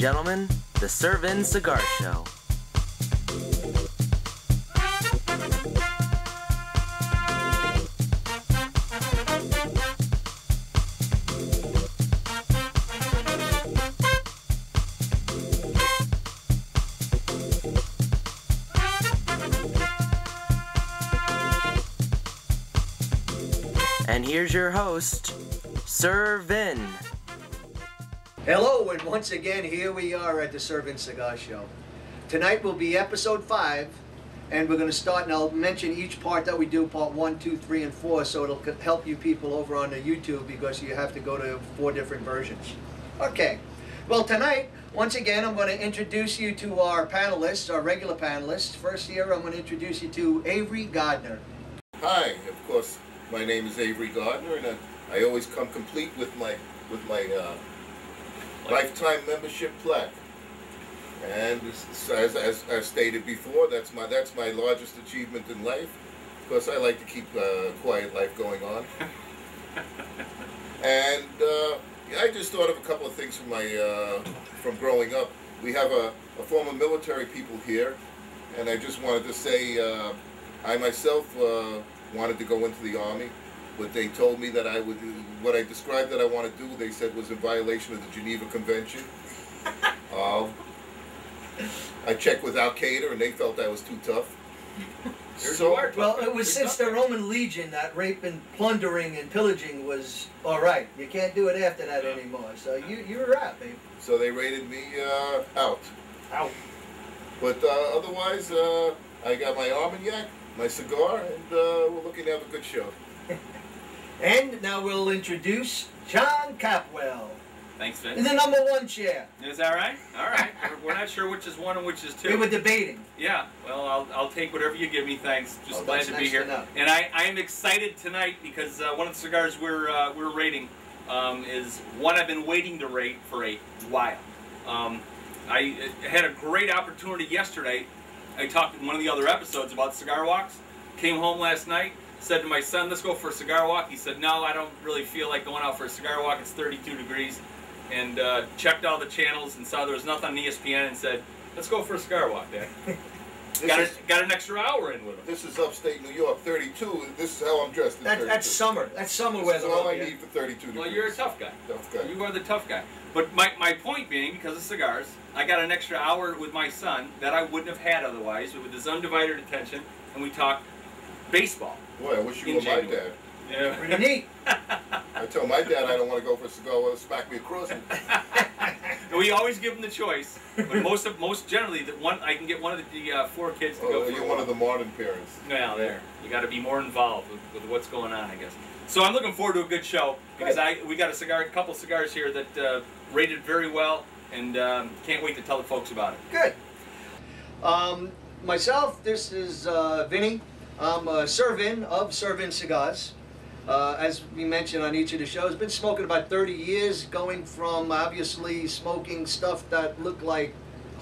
gentlemen, the Vin Cigar Show. And here's your host, Sir Vin. Hello, and once again, here we are at the Vin Cigar Show. Tonight will be episode 5, and we're going to start, and I'll mention each part that we do, part 1, 2, 3, and 4, so it'll help you people over on the YouTube, because you have to go to 4 different versions. Okay, well tonight, once again, I'm going to introduce you to our panelists, our regular panelists. First here, I'm going to introduce you to Avery Gardner. Hi, of course, my name is Avery Gardner, and I always come complete with my lifetime membership plaque. And as stated before, that's my largest achievement in life. Of course, I like to keep a quiet life going on. And I just thought of a couple of things from growing up. We have a former military people here, and I just wanted to say I myself wanted to go into the Army. But they told me that I would, what I described that I want to do, they said was in violation of the Geneva Convention. I checked with Al-Qaeda and they felt I was too tough. Well, it was since the Roman Legion that rape and plundering and pillaging was all right. You can't do it after that anymore. So you were out, babe. So they rated me out. Out. But otherwise, I got my Armagnac, my cigar, and we're looking to have a good show. And now we'll introduce John Capwell. Thanks, Vince. In the number 1 chair. Is that right? All right. We're not sure which is 1 and which is 2. We were debating. Yeah. Well, I'll take whatever you give me. Thanks. Just glad to be here. And I'm excited tonight because one of the cigars we're rating is one I've been waiting to rate for a while. I had a great opportunity yesterday. I talked in one of the other episodes about cigar walks. Came home last night. Said to my son, let's go for a cigar walk. He said, no, I don't really feel like going out for a cigar walk. It's 32 degrees. And checked all the channels and saw there was nothing on ESPN and said, let's go for a cigar walk, Dad. got an extra hour in with him. This is upstate New York, 32. This is how I'm dressed. That's summer. That's summer weather. That's all I need for 32 degrees. Well, you're a tough guy. Tough guy. You are the tough guy. But my point being, because of cigars, I got an extra hour with my son that I wouldn't have had otherwise, with his undivided attention, and we talked baseball. Boy, I wish you were my dad. Yeah. Pretty neat. I tell my dad I don't want to go for a cigar, well, smack me across it. We always give him the choice, but most generally, I can get one of the 4 kids to go for you're one of the modern parents. Well, there. You got to be more involved with what's going on, I guess. So I'm looking forward to a good show because we got a couple cigars here that rated very well, and can't wait to tell the folks about it. Good. Myself, this is Vinny. I'm Sir Vin of Vin Cigars. As we mentioned on each of the shows, been smoking about 30 years, going from obviously smoking stuff that looked like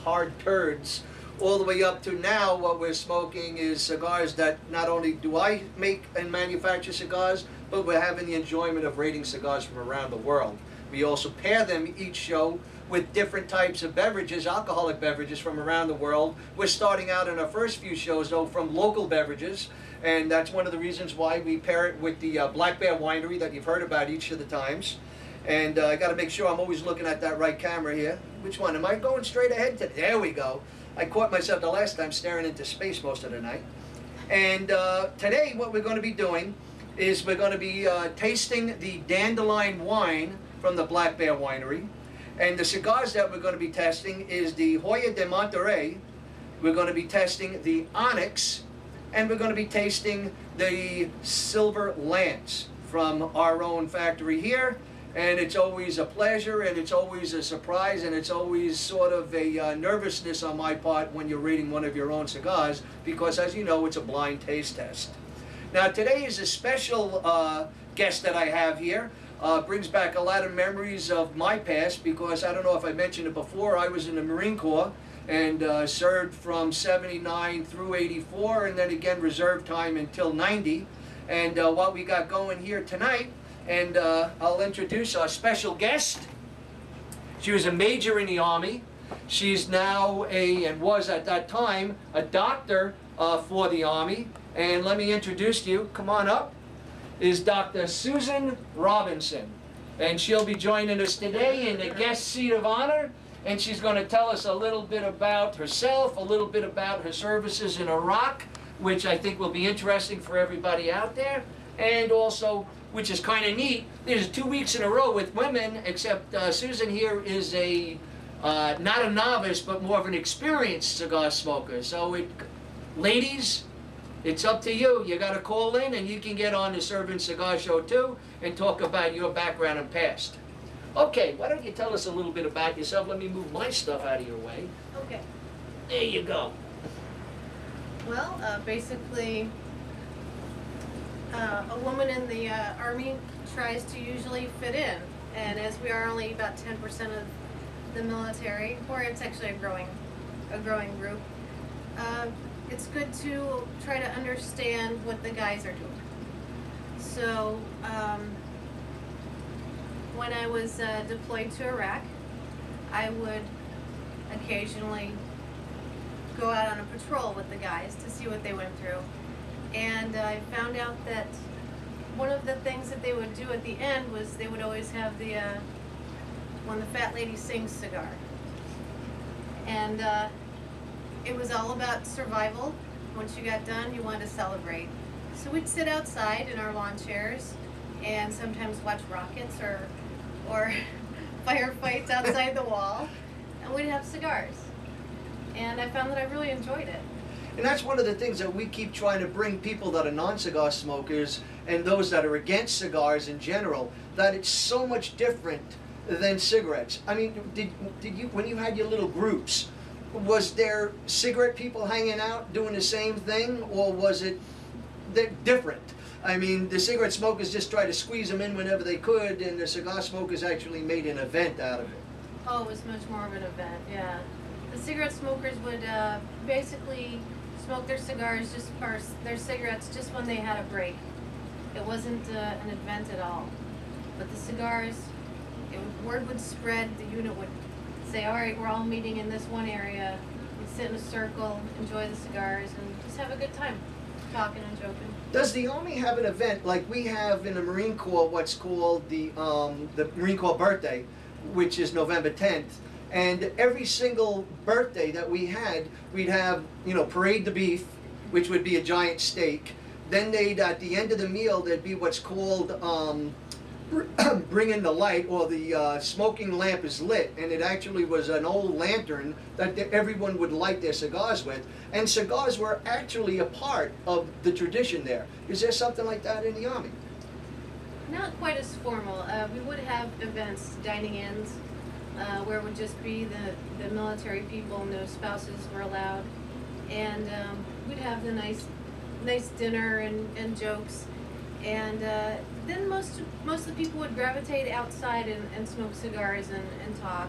hard turds, all the way up to now what we're smoking is cigars that not only do I make and manufacture cigars, but we're having the enjoyment of rating cigars from around the world. We also pair them each show with different types of beverages, alcoholic beverages from around the world. We're starting out in our first few shows, though, from local beverages, and that's one of the reasons why we pair it with the Black Bear Winery that you've heard about each of the times. And I got to make sure I'm always looking at that right camera here. Which one? Am I going straight ahead? There we go. I caught myself the last time staring into space most of the night. And today what we're going to be doing is we're going to be tasting the Dandelion wine from the Black Bear Winery. And the cigars that we're going to be testing is the Hoya de Monterrey. We're going to be testing the Onyx. And we're going to be tasting the Silver Lance from our own factory here. And it's always a pleasure, and it's always a surprise, and it's always sort of a nervousness on my part when you're reading one of your own cigars, because as you know, it's a blind taste test. Now today is a special guest that I have here. Brings back a lot of memories of my past, because I don't know if I mentioned it before, I was in the Marine Corps and served from 79 through 84, and then again reserve time until 90. And what we got going here tonight, and I'll introduce our special guest. She was a major in the Army. She's now and was at that time, a doctor for the Army. And let me introduce you, come on up, is Dr. Susan Robinson. And she'll be joining us today in the guest seat of honor. And she's going to tell us a little bit about herself, a little bit about her services in Iraq, which I think will be interesting for everybody out there. And also, which is kind of neat, there's 2 weeks in a row with women, except Susan here is not a novice, but more of an experienced cigar smoker. So ladies, it's up to you. You got to call in and you can get on the Serving Cigar Show too and talk about your background and past. Okay, why don't you tell us a little bit about yourself? Let me move my stuff out of your way. Okay. There you go. Well, basically, a woman in the Army tries to usually fit in. And as we are only about 10% of the military, or it's actually a growing group, it's good to try to understand what the guys are doing. So, when I was deployed to Iraq, I would occasionally go out on a patrol with the guys to see what they went through. And I found out that one of the things that they would do at the end was they would always have the When the Fat Lady Sings cigar. And it was all about survival. Once you got done, you wanted to celebrate. So we'd sit outside in our lawn chairs and sometimes watch rockets or firefights outside the wall, and we'd have cigars. And I found that I really enjoyed it. And that's one of the things that we keep trying to bring people that are non-cigar smokers and those that are against cigars in general, that it's so much different than cigarettes. I mean, did you, when you had your little groups, was there cigarette people hanging out doing the same thing, or was it different? I mean, the cigarette smokers just tried to squeeze them in whenever they could, and the cigar smokers actually made an event out of it. Oh, it was much more of an event, yeah. The cigarette smokers would basically smoke their cigars, their cigarettes, just when they had a break. It wasn't an event at all. But the cigars, word would spread, the unit would say, all right, we're all meeting in this one area. We'd sit in a circle, enjoy the cigars, and just have a good time, talking and joking. Does the Army have an event like we have in the Marine Corps, what's called the Marine Corps birthday, which is November 10th? And every single birthday that we had, we'd have, parade the beef, which would be a giant steak. Then at the end of the meal, there'd be what's called bring in the light, or the smoking lamp is lit, and it actually was an old lantern that everyone would light their cigars with. And cigars were actually a part of the tradition there. Is there something like that in the Army? Not quite as formal. We would have events, dining-ins, where it would just be the military people, no spouses were allowed. And we'd have the nice dinner and jokes. And then most of the people would gravitate outside and smoke cigars and talk.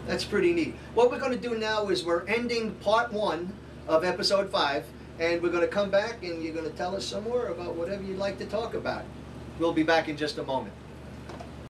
That's pretty neat. What we're going to do now is we're ending part 1 of episode 5, and we're going to come back and you're going to tell us some more about whatever you'd like to talk about. We'll be back in just a moment.